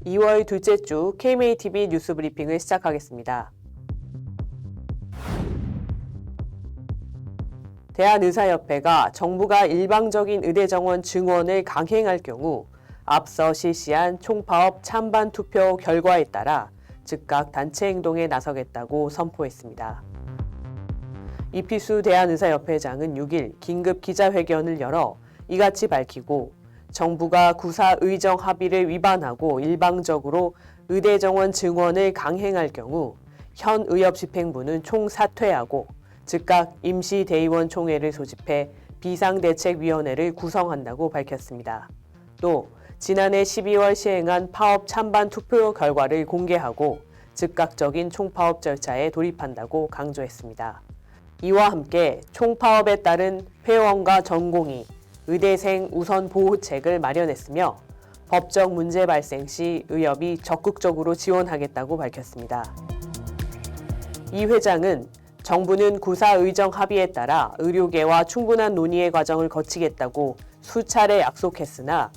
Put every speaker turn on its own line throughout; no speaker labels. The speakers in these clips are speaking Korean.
2월 둘째 주 KMATV 뉴스 브리핑을 시작하겠습니다. 대한의사협회가 정부가 일방적인 의대 정원 증원을 강행할 경우 앞서 실시한 총파업 찬반 투표 결과에 따라 즉각 단체 행동에 나서겠다고 선포했습니다. 이필수 대한의사협회장은 6일 긴급 기자회견을 열어 이같이 밝히고 정부가 구사 의정 합의를 위반하고 일방적으로 의대 정원 증원을 강행할 경우 현 의협집행부는 총사퇴하고 즉각 임시대의원 총회를 소집해 비상대책위원회를 구성한다고 밝혔습니다. 또 지난해 12월 시행한 파업 찬반 투표 결과를 공개하고 즉각적인 총파업 절차에 돌입한다고 강조했습니다. 이와 함께 총파업에 따른 회원과 전공의, 의대생 우선 보호책을 마련했으며 법적 문제 발생 시 의협이 적극적으로 지원하겠다고 밝혔습니다. 이 회장은 정부는 구사 의정 합의에 따라 의료계와 충분한 논의의 과정을 거치겠다고 수차례 약속했으나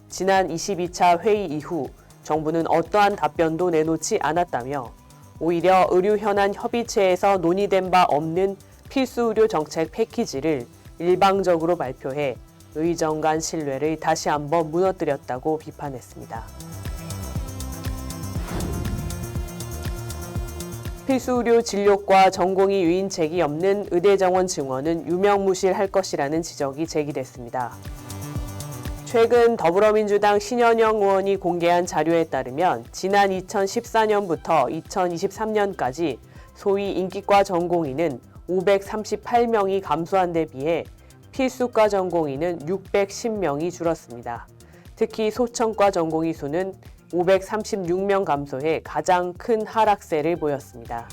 지난 22차 회의 이후 정부는 어떠한 답변도 내놓지 않았다며 오히려 의료 현안 협의체에서 논의된 바 없는 필수 의료 정책 패키지를 일방적으로 발표해 의정 간 신뢰를 다시 한번 무너뜨렸다고 비판했습니다. 필수의료 진료과 전공의 유인책이 없는 의대 정원 증원은 유명무실할 것이라는 지적이 제기됐습니다. 최근 더불어민주당 신현영 의원이 공개한 자료에 따르면 지난 2014년부터 2023년까지 소위 인기과 전공의는 538명이 감소한 데 비해 필수과 전공의는 610명이 줄었습니다. 특히 소청과 전공의 수는 536명 감소해 가장 큰 하락세를 보였습니다.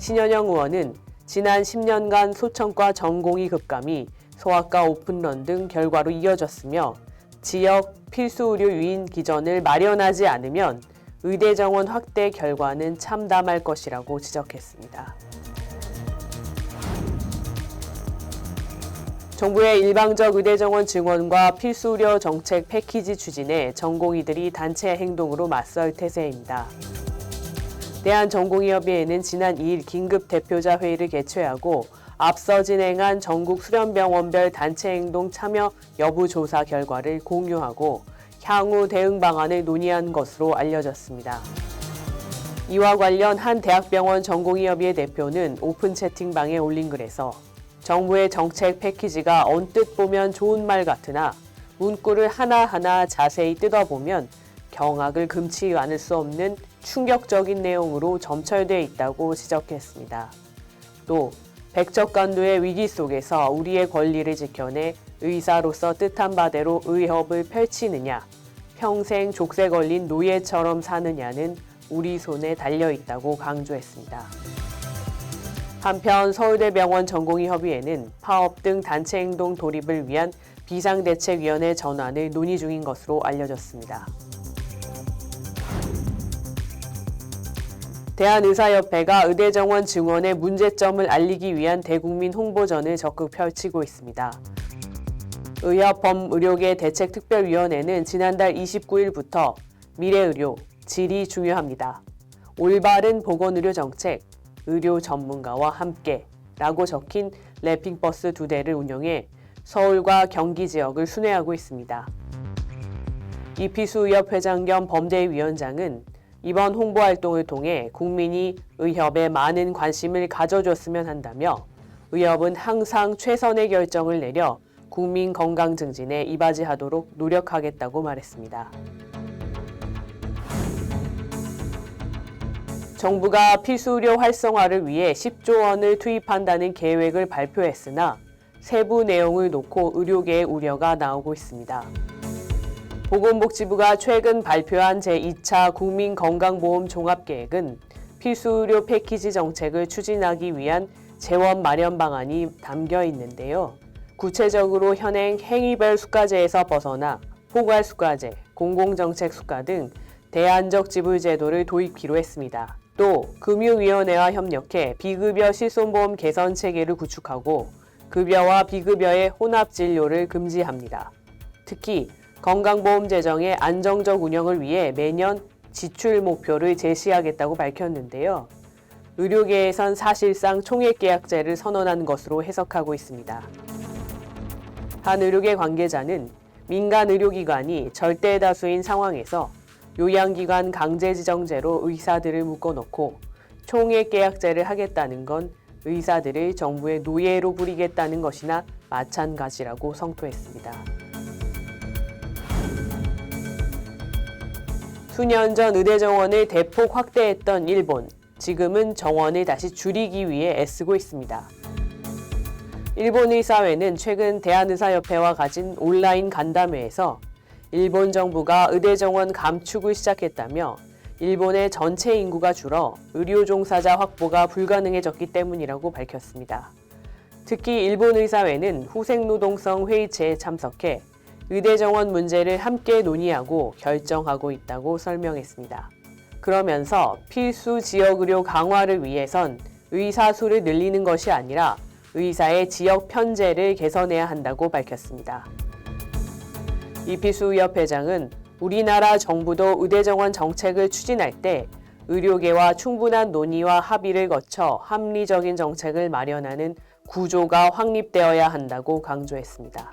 신현영 의원은 지난 10년간 소청과 전공의 급감이 소아과 오픈런 등 결과로 이어졌으며 지역 필수의료 유인 기전을 마련하지 않으면 의대 정원 확대 결과는 참담할 것이라고 지적했습니다. 정부의 일방적 의대 정원 증원과 필수의료 정책 패키지 추진에 전공의들이 단체 행동으로 맞설 태세입니다. 대한전공의협의회는 지난 2일 긴급 대표자 회의를 개최하고 앞서 진행한 전국 수련병원별 단체 행동 참여 여부 조사 결과를 공유하고 향후 대응 방안을 논의한 것으로 알려졌습니다. 이와 관련 한 대학병원 전공의협의회 대표는 오픈 채팅방에 올린 글에서 정부의 정책 패키지가 언뜻 보면 좋은 말 같으나 문구를 하나하나 자세히 뜯어보면 경악을 금치 않을 수 없는 충격적인 내용으로 점철되어 있다고 지적했습니다. 또 백척간도의 위기 속에서 우리의 권리를 지켜내 의사로서 뜻한 바대로 의협을 펼치느냐, 평생 족쇄 걸린 노예처럼 사느냐는 우리 손에 달려있다고 강조했습니다. 한편 서울대병원 전공의협의회는 파업 등 단체 행동 돌입을 위한 비상대책위원회 전환을 논의 중인 것으로 알려졌습니다. 대한의사협회가 의대 정원 증원의 문제점을 알리기 위한 대국민 홍보전을 적극 펼치고 있습니다. 의협 범의료계 대책특별위원회는 지난달 29일부터 미래의료, 질이 중요합니다. 올바른 보건의료 정책, 의료 전문가와 함께 라고 적힌 랩핑버스 2대를 운영해 서울과 경기 지역을 순회하고 있습니다. 이필수 의협 회장 겸 범대위원장은 이번 홍보활동을 통해 국민이 의협에 많은 관심을 가져줬으면 한다며 의협은 항상 최선의 결정을 내려 국민 건강 증진에 이바지하도록 노력하겠다고 말했습니다. 정부가 필수의료 활성화를 위해 10조 원을 투입한다는 계획을 발표했으나 세부 내용을 놓고 의료계의 우려가 나오고 있습니다. 보건복지부가 최근 발표한 제2차 국민건강보험 종합계획은 필수의료 패키지 정책을 추진하기 위한 재원 마련 방안이 담겨 있는데요. 구체적으로 현행 행위별 수가제에서 벗어나 포괄수가제, 공공정책수가 등 대안적 지불 제도를 도입키로 했습니다. 또 금융위원회와 협력해 비급여 실손보험 개선 체계를 구축하고 급여와 비급여의 혼합진료를 금지합니다. 특히 건강보험 재정의 안정적 운영을 위해 매년 지출 목표를 제시하겠다고 밝혔는데요. 의료계에선 사실상 총액계약제를 선언한 것으로 해석하고 있습니다. 한 의료계 관계자는 민간 의료기관이 절대 다수인 상황에서 요양기관 강제지정제로 의사들을 묶어놓고 총액계약제를 하겠다는 건 의사들을 정부의 노예로 부리겠다는 것이나 마찬가지라고 성토했습니다. 수년 전 의대 정원을 대폭 확대했던 일본, 지금은 정원을 다시 줄이기 위해 애쓰고 있습니다. 일본 의사회는 최근 대한의사협회와 가진 온라인 간담회에서 일본 정부가 의대 정원 감축을 시작했다며 일본의 전체 인구가 줄어 의료 종사자 확보가 불가능해졌기 때문이라고 밝혔습니다. 특히 일본 의사회는 후생노동성 회의체에 참석해 의대 정원 문제를 함께 논의하고 결정하고 있다고 설명했습니다. 그러면서 필수 지역 의료 강화를 위해선 의사 수를 늘리는 것이 아니라 의사의 지역 편제를 개선해야 한다고 밝혔습니다. 이피수 의협 회장은 우리나라 정부도 의대 정원 정책을 추진할 때 의료계와 충분한 논의와 합의를 거쳐 합리적인 정책을 마련하는 구조가 확립되어야 한다고 강조했습니다.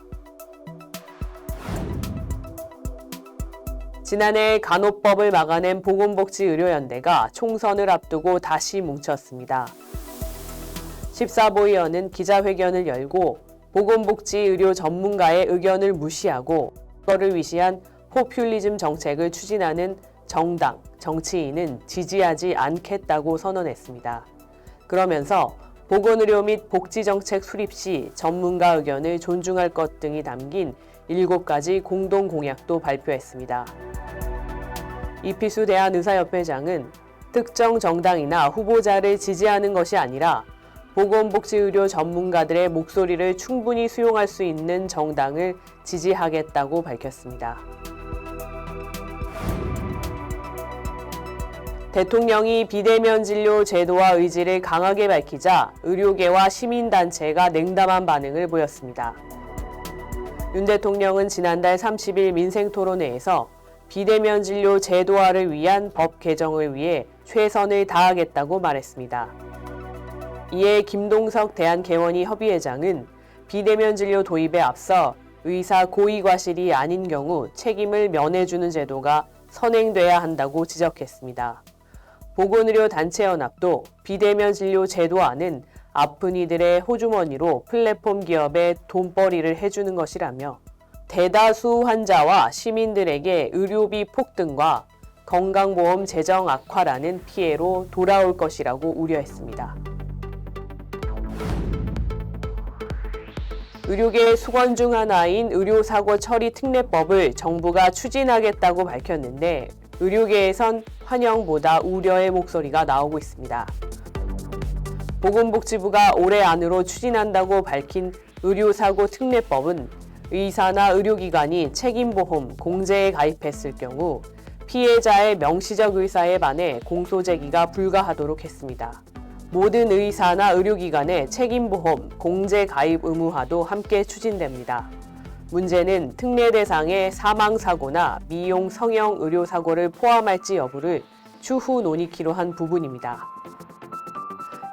지난해 간호법을 막아낸 보건복지의료연대가 총선을 앞두고 다시 뭉쳤습니다. 14보 의원은 기자회견을 열고 보건복지의료 전문가의 의견을 무시하고 그거를 위시한 포퓰리즘 정책을 추진하는 정당, 정치인은 지지하지 않겠다고 선언했습니다. 그러면서 보건의료 및 복지정책 수립 시 전문가 의견을 존중할 것 등이 담긴 7가지 공동공약도 발표했습니다. 이피수 대한의사협회장은 특정 정당이나 후보자를 지지하는 것이 아니라 보건복지의료 전문가들의 목소리를 충분히 수용할 수 있는 정당을 지지하겠다고 밝혔습니다. 대통령이 비대면 진료 제도화 의지를 강하게 밝히자 의료계와 시민단체가 냉담한 반응을 보였습니다. 윤 대통령은 지난달 30일 민생토론회에서 비대면 진료 제도화를 위한 법 개정을 위해 최선을 다하겠다고 말했습니다. 이에 김동석 대한개원이 협의회장은 비대면 진료 도입에 앞서 의사 고의과실이 아닌 경우 책임을 면해주는 제도가 선행돼야 한다고 지적했습니다. 보건의료단체연합도 비대면 진료 제도화는 아픈 이들의 호주머니로 플랫폼 기업에 돈벌이를 해주는 것이라며 대다수 환자와 시민들에게 의료비 폭등과 건강보험 재정 악화라는 피해로 돌아올 것이라고 우려했습니다. 의료계의 수건 중 하나인 의료사고 처리 특례법을 정부가 추진하겠다고 밝혔는데 의료계에선 환영보다 우려의 목소리가 나오고 있습니다. 보건복지부가 올해 안으로 추진한다고 밝힌 의료사고 특례법은 의사나 의료기관이 책임보험 공제에 가입했을 경우 피해자의 명시적 의사에 반해 공소제기가 불가하도록 했습니다. 모든 의사나 의료기관의 책임보험 공제 가입 의무화도 함께 추진됩니다. 문제는 특례 대상에 사망사고나 미용 성형 의료사고를 포함할지 여부를 추후 논의키로 한 부분입니다.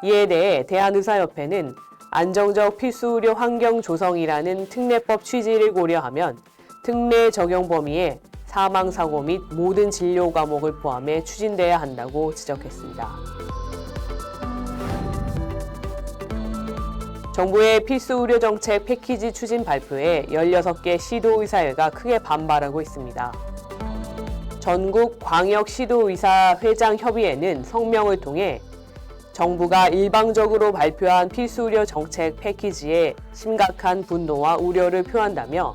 이에 대해 대한의사협회는 안정적 필수의료 환경 조성이라는 특례법 취지를 고려하면 특례 적용 범위에 사망사고 및 모든 진료 과목을 포함해 추진돼야 한다고 지적했습니다. 정부의 필수의료정책 패키지 추진 발표에 16개 시도의사회가 크게 반발하고 있습니다. 전국 광역시도의사회장협의회는 성명을 통해 정부가 일방적으로 발표한 필수의료 정책 패키지에 심각한 분노와 우려를 표한다며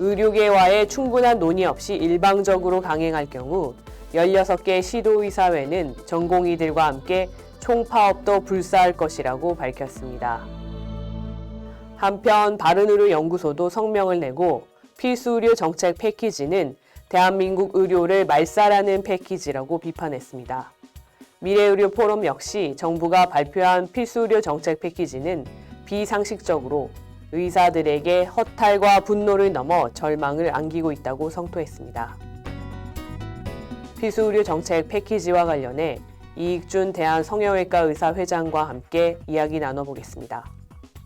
의료계와의 충분한 논의 없이 일방적으로 강행할 경우 16개 시도의사회는 전공의들과 함께 총파업도 불사할 것이라고 밝혔습니다. 한편 바른의료연구소도 성명을 내고 필수의료 정책 패키지는 대한민국 의료를 말살하는 패키지라고 비판했습니다. 미래의료 포럼 역시 정부가 발표한 필수의료 정책 패키지는 비상식적으로 의사들에게 허탈과 분노를 넘어 절망을 안기고 있다고 성토했습니다. 필수 의료 정책 패키지와 관련해 이익준 대한성형외과 의사 회장과 함께 이야기 나눠보겠습니다.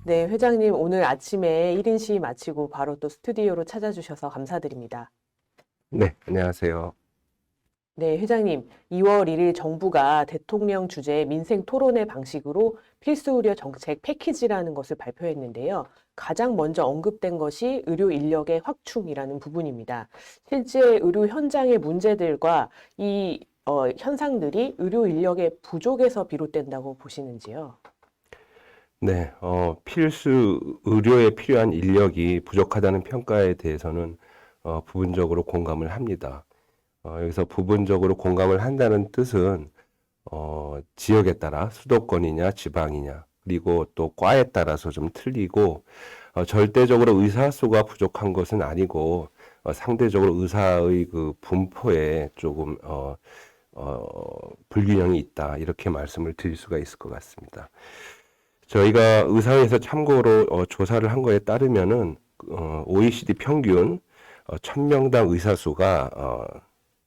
네, 회장님 오늘 아침에 1인 시위 마치고 바로 또 스튜디오로 찾아주셔서 감사드립니다.
네, 안녕하세요.
네, 회장님, 2월 1일 정부가 대통령 주재 민생 토론회 방식으로 필수 의료 정책 패키지라는 것을 발표했는데요. 가장 먼저 언급된 것이 의료 인력의 확충이라는 부분입니다. 실제 의료 현장의 문제들과 이 현상들이 의료 인력의 부족에서 비롯된다고 보시는지요?
네, 필수 의료에 필요한 인력이 부족하다는 평가에 대해서는 부분적으로 공감을 합니다. 여기서 부분적으로 공감을 한다는 뜻은 지역에 따라 수도권이냐 지방이냐 그리고 또 과에 따라서 좀 틀리고 절대적으로 의사 수가 부족한 것은 아니고 상대적으로 의사의 그 분포에 조금 불균형이 있다 이렇게 말씀을 드릴 수가 있을 것 같습니다. 저희가 의사회에서 참고로 조사를 한 거에 따르면은 OECD 평균 1000명당 의사 수가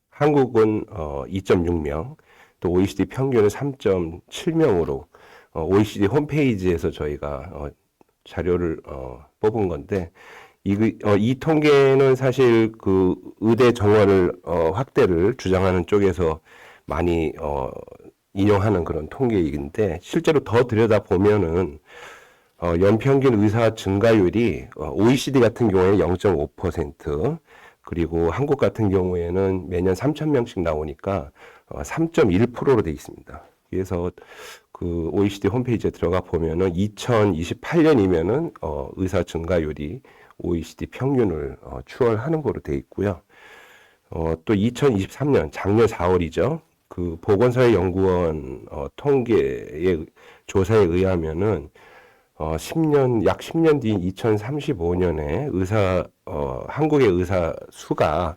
한국은 2.6명, 또 OECD 평균은 3.7명으로 OECD 홈페이지에서 저희가 자료를 뽑은 건데 이 통계는 사실 그 의대 정원을 확대를 주장하는 쪽에서 많이 인용하는 그런 통계인데 실제로 더 들여다보면은 연평균 의사 증가율이 OECD 같은 경우에는 0.5%, 그리고 한국 같은 경우에는 매년 3,000명씩 나오니까 3.1%로 돼 있습니다. 그래서 그 OECD 홈페이지에 들어가 보면은 2028년이면은 의사 증가율이 OECD 평균을 추월하는 거로 돼 있고요. 또 2023년 작년 4월이죠. 그 보건사회 연구원 통계의 조사에 의하면은 약 10년 뒤인 2035년에 한국의 의사 수가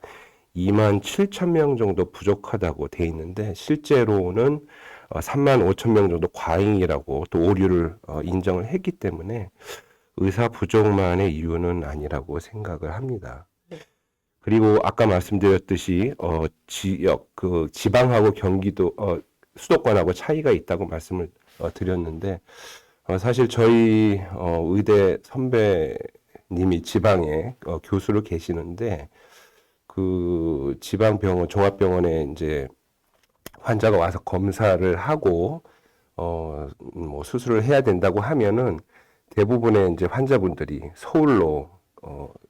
27,000명 정도 부족하다고 돼 있는데 실제로는 35,000명 정도 과잉이라고 또 오류를 인정을 했기 때문에 의사 부족만의 이유는 아니라고 생각을 합니다. 그리고 아까 말씀드렸듯이 지역 그 지방하고 경기도 수도권하고 차이가 있다고 말씀을 드렸는데 사실 저희 의대 선배님이 지방에 교수로 계시는데 그 지방병원 종합병원에 이제 환자가 와서 검사를 하고 뭐 수술을 해야 된다고 하면은 대부분의 이제 환자분들이 서울로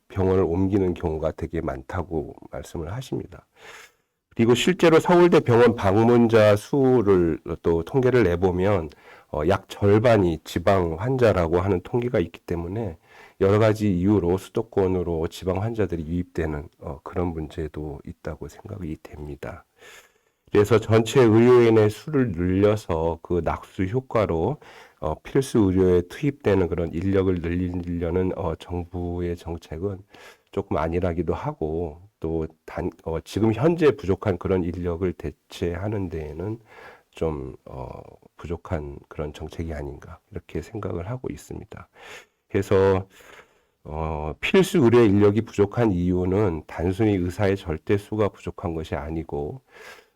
병원을 옮기는 경우가 되게 많다고 말씀을 하십니다. 그리고 실제로 서울대 병원 방문자 수를 또 통계를 내보면 약 절반이 지방 환자라고 하는 통계가 있기 때문에 여러 가지 이유로 수도권으로 지방 환자들이 유입되는 그런 문제도 있다고 생각이 됩니다. 그래서 전체 의료인의 수를 늘려서 그 낙수 효과로 필수 의료에 투입되는 그런 인력을 늘리려는 정부의 정책은 조금 아니라기도 하고 또 지금 현재 부족한 그런 인력을 대체하는 데에는 좀 부족한 그런 정책이 아닌가 이렇게 생각을 하고 있습니다. 그래서 필수 의료 인력이 부족한 이유는 단순히 의사의 절대 수가 부족한 것이 아니고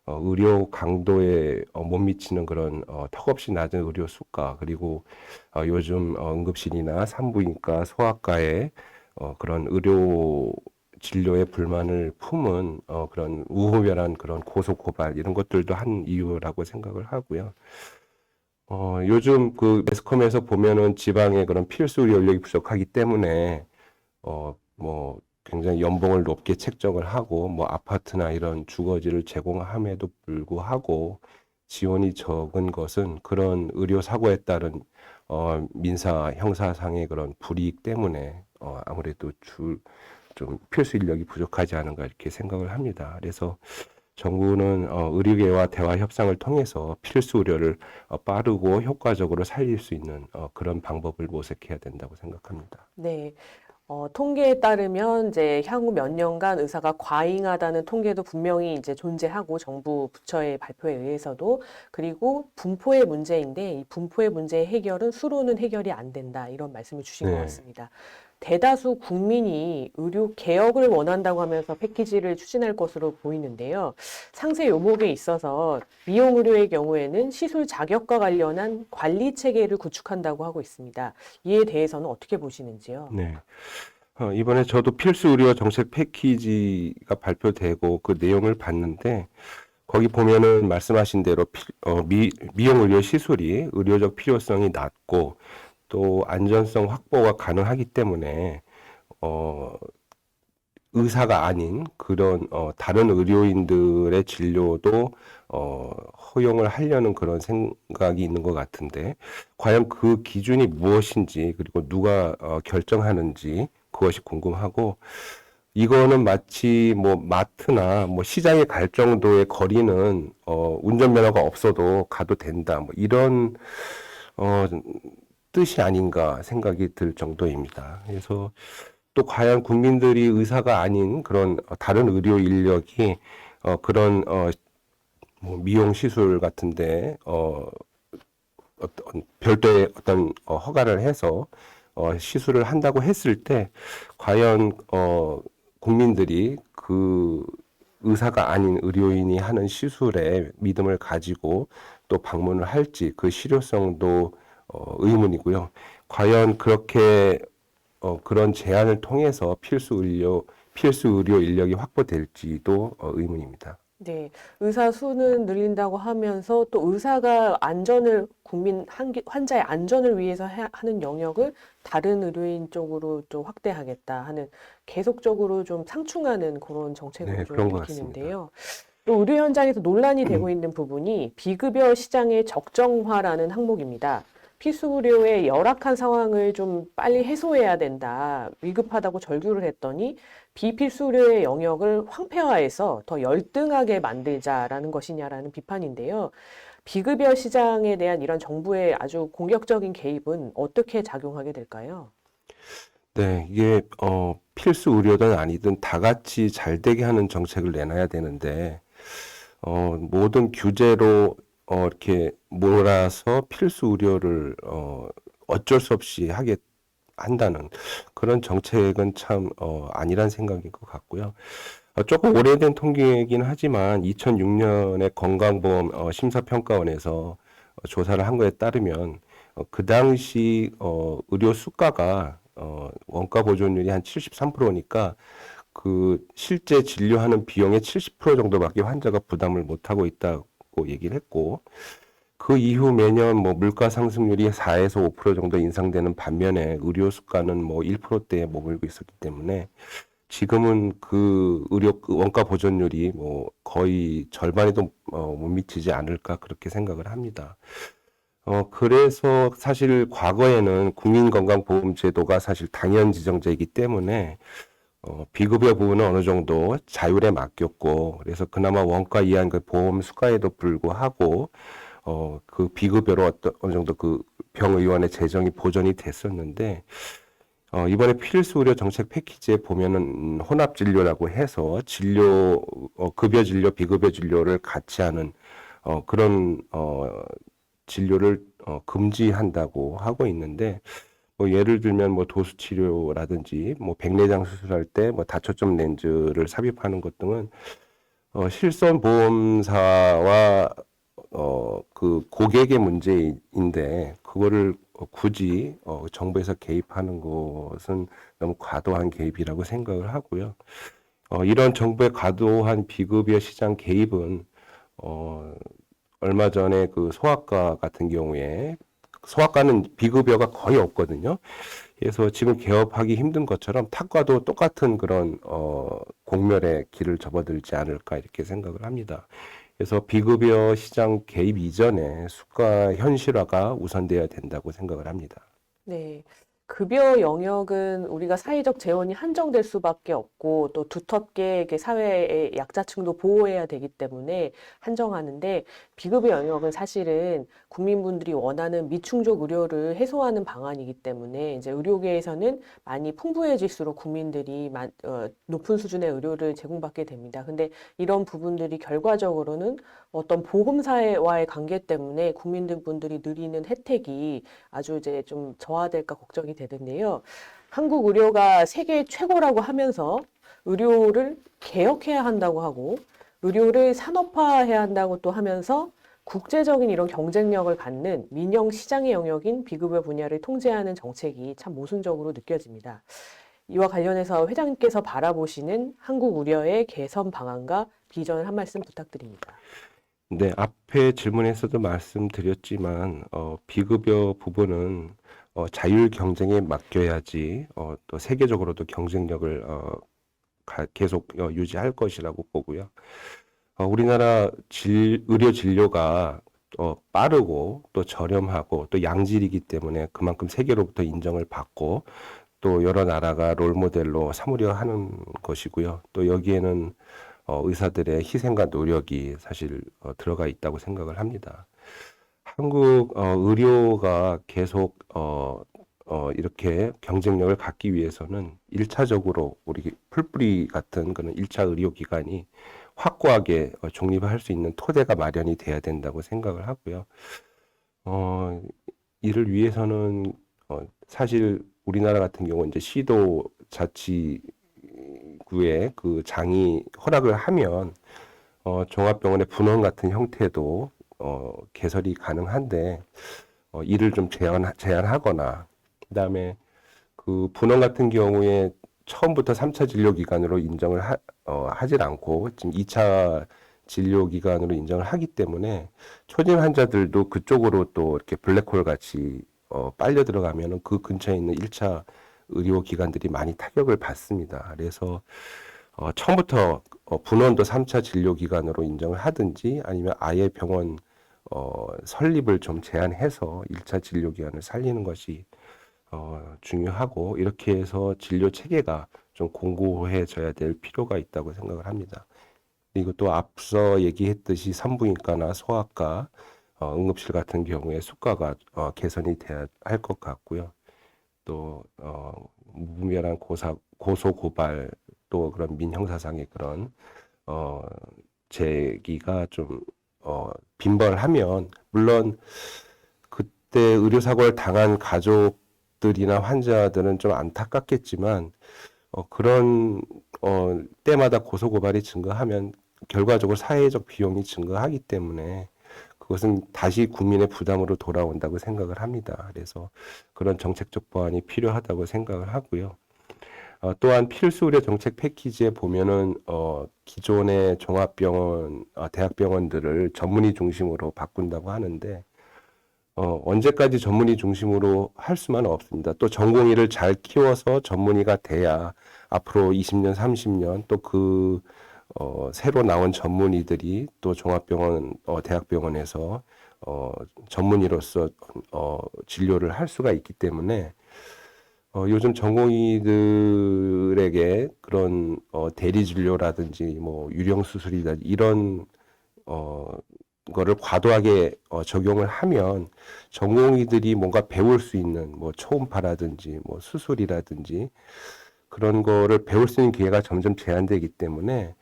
의료 강도에 못 미치는 그런 턱없이 낮은 의료 수가 그리고 요즘 응급실이나 산부인과 소아과에 그런 의료 진료에 불만을 품은 그런 우호별한 그런 고소 고발 이런 것들도 한 이유라고 생각을 하고요. 요즘 그 매스컴에서 보면은 지방에 그런 필수 의료 인력이 부족하기 때문에 뭐 굉장히 연봉을 높게 책정을 하고 뭐 아파트나 이런 주거지를 제공함에도 불구하고 지원이 적은 것은 그런 의료 사고에 따른 민사 형사상의 그런 불이익 때문에 아무래도 좀 필수 인력이 부족하지 않은가 이렇게 생각을 합니다. 그래서 정부는 의료계와 대화 협상을 통해서 필수 의료를 빠르고 효과적으로 살릴 수 있는 그런 방법을 모색해야 된다고 생각합니다.
네. 통계에 따르면 이제 향후 몇 년간 의사가 과잉하다는 통계도 분명히 이제 존재하고 정부 부처의 발표에 의해서도 그리고 분포의 문제인데 이 분포의 문제의 해결은 수로는 해결이 안 된다 이런 말씀을 주신 것
네.
같습니다. 대다수 국민이 의료 개혁을 원한다고 하면서 패키지를 추진할 것으로 보이는데요. 상세 요목에 있어서 미용 의료의 경우에는 시술 자격과 관련한 관리 체계를 구축한다고 하고 있습니다. 이에 대해서는 어떻게 보시는지요?
네. 이번에 저도 필수 의료 정책 패키지가 발표되고 그 내용을 봤는데 거기 보면은 말씀하신 대로 미용 의료 시술이 의료적 필요성이 낮고 또 안전성 확보가 가능하기 때문에 의사가 아닌 그런 다른 의료인들의 진료도 허용을 하려는 그런 생각이 있는 것 같은데 과연 그 기준이 무엇인지 그리고 누가 결정하는지 그것이 궁금하고 이거는 마치 뭐 마트나 뭐 시장에 갈 정도의 거리는 운전면허가 없어도 가도 된다 뭐 이런 어, 뜻이 아닌가 생각이 들 정도입니다. 그래서 또 과연 국민들이 의사가 아닌 그런 다른 의료 인력이 그런 뭐 미용 시술 같은데 어떤 별도의 어떤 허가를 해서 시술을 한다고 했을 때 과연 국민들이 그 의사가 아닌 의료인이 하는 시술에 믿음을 가지고 또 방문을 할지 그 실효성도 의문이고요. 과연 그렇게 그런 제안을 통해서 필수 의료 인력이 확보될지도 의문입니다.
네, 의사 수는 늘린다고 하면서 또 의사가 안전을 환자의 안전을 위해서 하는 영역을 다른 의료인 쪽으로 좀 확대하겠다 하는 계속적으로 좀 상충하는 그런 정책으로
네,
좀
그런 것 같습니다.
느끼는데요. 또 의료 현장에서 논란이 되고 있는 부분이 비급여 시장의 적정화라는 항목입니다. 필수 의료의 열악한 상황을 좀 빨리 해소해야 된다. 위급하다고 절규를 했더니 비필수 의료의 영역을 황폐화해서 더 열등하게 만들자라는 것이냐라는 비판인데요. 비급여 시장에 대한 이런 정부의 아주 공격적인 개입은 어떻게 작용하게 될까요?
네, 이게 필수 의료든 아니든 다 같이 잘 되게 하는 정책을 내놔야 되는데 모든 규제로 이렇게 몰아서 필수 의료를 어쩔 수 없이 하게 한다는 그런 정책은 참 아니란 생각인 것 같고요. 조금 오래된 통계이긴 하지만 2006년에 건강보험 심사평가원에서 조사를 한 거에 따르면 그 당시 의료 수가가 원가 보존율이 한 73%니까 그 실제 진료하는 비용의 70% 정도밖에 환자가 부담을 못하고 있다고 얘기를 했고 그 이후 매년 뭐 물가 상승률이 4에서 5% 정도 인상되는 반면에 의료 수가는 뭐 1%대에 머물고 있었기 때문에 지금은 그 의료 원가 보존율이 뭐 거의 절반에도 못 미치지 않을까 그렇게 생각을 합니다. 그래서 사실 과거에는 국민건강보험제도가 사실 당연지정제이기 때문에 비급여 부분은 어느 정도 자율에 맡겼고 그래서 그나마 원가 이하인 그 보험 수가에도 불구하고 그 비급여로 어느 정도 그 병의원의 재정이 보전이 됐었는데 이번에 필수 의료 정책 패키지에 보면은 혼합 진료라고 해서 급여 진료, 비급여 진료를 같이 하는 그런 진료를 금지한다고 하고 있는데 뭐 예를 들면 뭐 도수 치료라든지 뭐 백내장 수술할 때 뭐 다초점 렌즈를 삽입하는 것 등은 실손 보험사와 그 고객의 문제인데 그거를 굳이 정부에서 개입하는 것은 너무 과도한 개입이라고 생각을 하고요. 이런 정부의 과도한 비급여 시장 개입은 얼마 전에 그 소아과 같은 경우에 소아과는 비급여가 거의 없거든요. 그래서 지금 개업하기 힘든 것처럼 탁과도 똑같은 그런 공멸의 길을 접어들지 않을까 이렇게 생각을 합니다. 그래서 비급여 시장 개입 이전에 수가 현실화가 우선돼야 된다고 생각을 합니다.
네. 급여 영역은 우리가 사회적 재원이 한정될 수밖에 없고 또 두텁게 이렇게 사회의 약자층도 보호해야 되기 때문에 한정하는데 비급여 영역은 사실은 국민분들이 원하는 미충족 의료를 해소하는 방안이기 때문에 이제 의료계에서는 많이 풍부해질수록 국민들이 높은 수준의 의료를 제공받게 됩니다. 근데 이런 부분들이 결과적으로는 어떤 보험사와의 관계 때문에 국민들분들이 누리는 혜택이 아주 이제 좀 저하될까 걱정이 되는데요. 한국 의료가 세계 최고라고 하면서 의료를 개혁해야 한다고 하고 의료를 산업화해야 한다고 또 하면서 국제적인 이런 경쟁력을 갖는 민영 시장의 영역인 비급여 분야를 통제하는 정책이 참 모순적으로 느껴집니다. 이와 관련해서 회장님께서 바라보시는 한국 의료의 개선 방안과 비전을 한 말씀 부탁드립니다.
네, 앞에 질문에서도 말씀드렸지만 비급여 부분은 자율 경쟁에 맡겨야지 또 세계적으로도 경쟁력을 계속 유지할 것이라고 보고요. 우리나라 의료 진료가 빠르고 또 저렴하고 또 양질이기 때문에 그만큼 세계로부터 인정을 받고 또 여러 나라가 롤모델로 삼으려 하는 것이고요. 또 여기에는 의사들의 희생과 노력이 사실 들어가 있다고 생각을 합니다. 한국 의료가 계속 이렇게 경쟁력을 갖기 위해서는 1차적으로 우리 풀뿌리 같은 그런 1차 의료기관이 확고하게 독립할 수 있는 토대가 마련이 돼야 된다고 생각을 하고요. 이를 위해서는 사실 우리나라 같은 경우 이제 시도 자치구에 그 장이 허락을 하면 종합병원의 분원 같은 형태도 개설이 가능한데 이를 좀 제한하거나 그다음에 그 분원 같은 경우에 처음부터 3차 진료기관으로 인정을 하질 않고 지금 2차 진료기관으로 인정을 하기 때문에 초진 환자들도 그쪽으로 또 이렇게 블랙홀 같이 빨려 들어가면은 그 근처에 있는 1차 의료기관들이 많이 타격을 받습니다. 그래서 처음부터 분원도 3차 진료기관으로 인정을 하든지 아니면 아예 병원 설립을 좀 제한해서 1차 진료기관을 살리는 것이 중요하고 이렇게 해서 진료 체계가 좀 공고해져야 될 필요가 있다고 생각을 합니다. 그리고 또 앞서 얘기했듯이 산부인과나 소아과, 응급실 같은 경우에 수가가 개선이 돼야 할 것 같고요. 또 무분별한 고소 고발 또 그런 민형사상의 그런 제기가 좀 빈번하면 물론 그때 의료사고를 당한 가족들이나 환자들은 좀 안타깝겠지만 그런 때마다 고소고발이 증가하면 결과적으로 사회적 비용이 증가하기 때문에 그것은 다시 국민의 부담으로 돌아온다고 생각을 합니다. 그래서 그런 정책적 보완이 필요하다고 생각을 하고요. 또한 필수 의료 정책 패키지에 보면은 기존의 종합병원, 대학병원들을 전문의 중심으로 바꾼다고 하는데 언제까지 전문의 중심으로 할 수만 없습니다. 또 전공의를 잘 키워서 전문의가 돼야 앞으로 20년, 30년 또 새로 나온 전문의들이 또 종합병원, 대학병원에서 전문의로서 진료를 할 수가 있기 때문에 요즘 전공의들에게 그런 대리 진료라든지 뭐 유령 수술이다 이런 거를 과도하게 적용을 하면 전공의들이 뭔가 배울 수 있는 뭐 초음파라든지 뭐 수술이라든지 그런 거를 배울 수 있는 기회가 점점 제한되기 때문에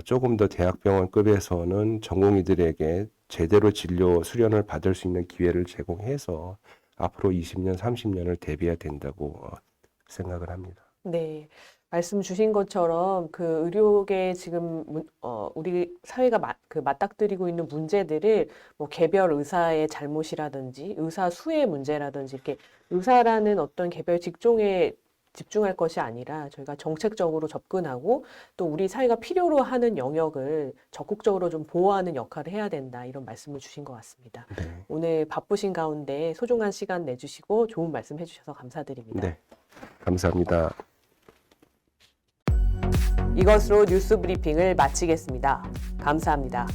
조금 더 대학병원급에서는 전공의들에게 제대로 진료 수련을 받을 수 있는 기회를 제공해서 앞으로 20년, 30년을 대비해야 된다고 생각을 합니다.
네. 말씀 주신 것처럼 그 의료계 지금 우리 사회가 맞닥뜨리고 있는 문제들을 뭐 개별 의사의 잘못이라든지 의사 수의 문제라든지 이렇게 의사라는 어떤 개별 직종에 집중할 것이 아니라 저희가 정책적으로 접근하고 또 우리 사회가 필요로 하는 영역을 적극적으로 좀 보호하는 역할을 해야 된다 이런 말씀을 주신 것 같습니다.
네.
오늘 바쁘신 가운데 소중한 시간 내주시고 좋은 말씀 해주셔서 감사드립니다.
네. 감사합니다.
이것으로 뉴스 브리핑을 마치겠습니다. 감사합니다.